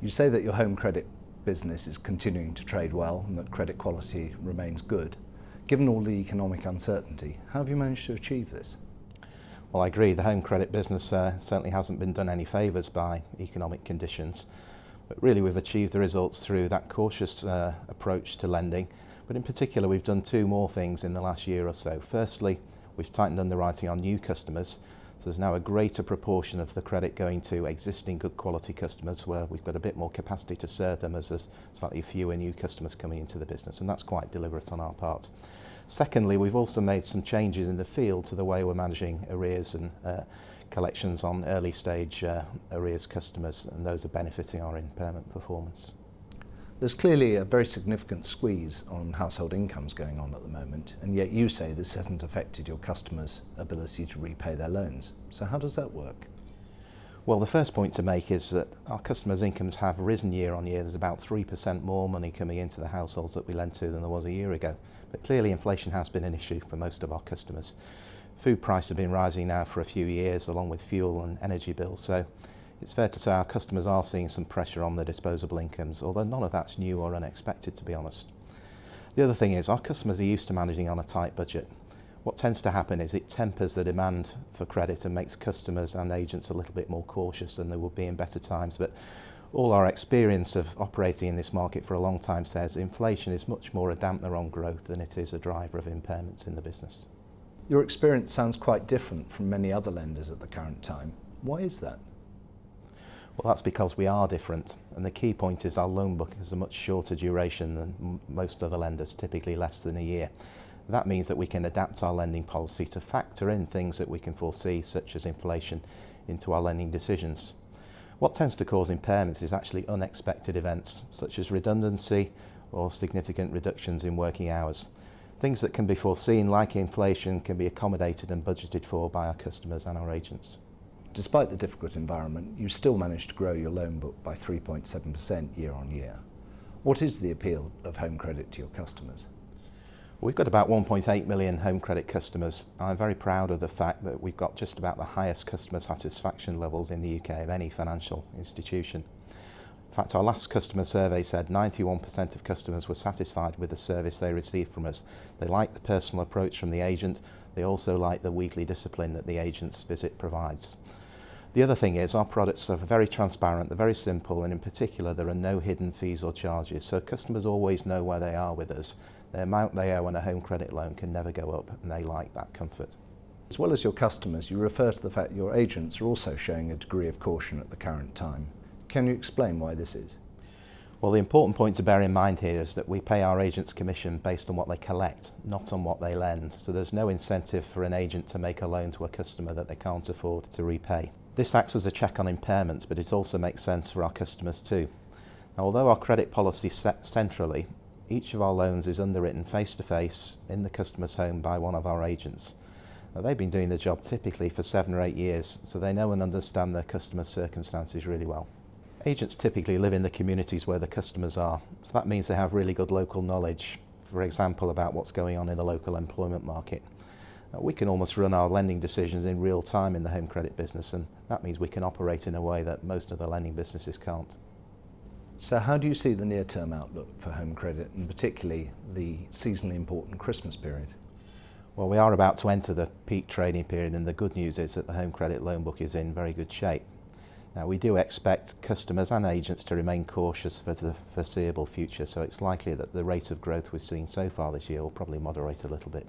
You say that your home credit business is continuing to trade well and that credit quality remains good. Given all the economic uncertainty, how have you managed to achieve this? Well, I agree, the home credit business certainly hasn't been done any favours by economic conditions. But really we've achieved the results through that cautious approach to lending. But in particular, we've done two more things in the last year or so. Firstly, we've tightened underwriting on new customers. So there's now a greater proportion of the credit going to existing good quality customers where we've got a bit more capacity to serve them as there's slightly fewer new customers coming into the business, and that's quite deliberate on our part. Secondly, we've also made some changes in the field to the way we're managing arrears and collections on early stage arrears customers, and those are benefiting our impairment performance. There's clearly a very significant squeeze on household incomes going on at the moment, and yet you say this hasn't affected your customers' ability to repay their loans. So how does that work? Well, the first point to make is that our customers' incomes have risen year on year. There's about 3% more money coming into the households that we lend to than there was a year ago. But clearly inflation has been an issue for most of our customers. Food prices have been rising now for a few years, along with fuel and energy bills. So it's fair to say our customers are seeing some pressure on their disposable incomes, although none of that's new or unexpected, to be honest. The other thing is our customers are used to managing on a tight budget. What tends to happen is it tempers the demand for credit and makes customers and agents a little bit more cautious than they would be in better times. But all our experience of operating in this market for a long time says inflation is much more a dampener on growth than it is a driver of impairments in the business. Your experience sounds quite different from many other lenders at the current time. Why is that? Well, that's because we are different, and the key point is our loan book has a much shorter duration than most other lenders, typically less than a year. That means that we can adapt our lending policy to factor in things that we can foresee, such as inflation, into our lending decisions. What tends to cause impairments is actually unexpected events, such as redundancy or significant reductions in working hours. Things that can be foreseen, like inflation, can be accommodated and budgeted for by our customers and our agents. Despite the difficult environment, you still managed to grow your loan book by 3.7% year on year. What is the appeal of home credit to your customers? We've got about 1.8 million home credit customers. I'm very proud of the fact that we've got just about the highest customer satisfaction levels in the UK of any financial institution. In fact, our last customer survey said 91% of customers were satisfied with the service they received from us. They like the personal approach from the agent. They also like the weekly discipline that the agent's visit provides. The other thing is our products are very transparent, they're very simple, and in particular there are no hidden fees or charges, so customers always know where they are with us. The amount they owe on a home credit loan can never go up, and they like that comfort. As well as your customers, you refer to the fact your agents are also showing a degree of caution at the current time. Can you explain why this is? Well, the important point to bear in mind here is that we pay our agents commission based on what they collect, not on what they lend. So there's no incentive for an agent to make a loan to a customer that they can't afford to repay. This acts as a check on impairments, but it also makes sense for our customers too. Now, although our credit policy is set centrally, each of our loans is underwritten face-to-face in the customer's home by one of our agents. Now, they've been doing the job typically for 7 or 8 years, so they know and understand their customers' circumstances really well. Agents typically live in the communities where the customers are, so that means they have really good local knowledge, for example, about what's going on in the local employment market. We can almost run our lending decisions in real time in the home credit business, and that means we can operate in a way that most other lending businesses can't. So how do you see the near-term outlook for home credit, and particularly the seasonally important Christmas period? Well, we are about to enter the peak trading period, and the good news is that the home credit loan book is in very good shape. Now, we do expect customers and agents to remain cautious for the foreseeable future, so it's likely that the rate of growth we've seen so far this year will probably moderate a little bit.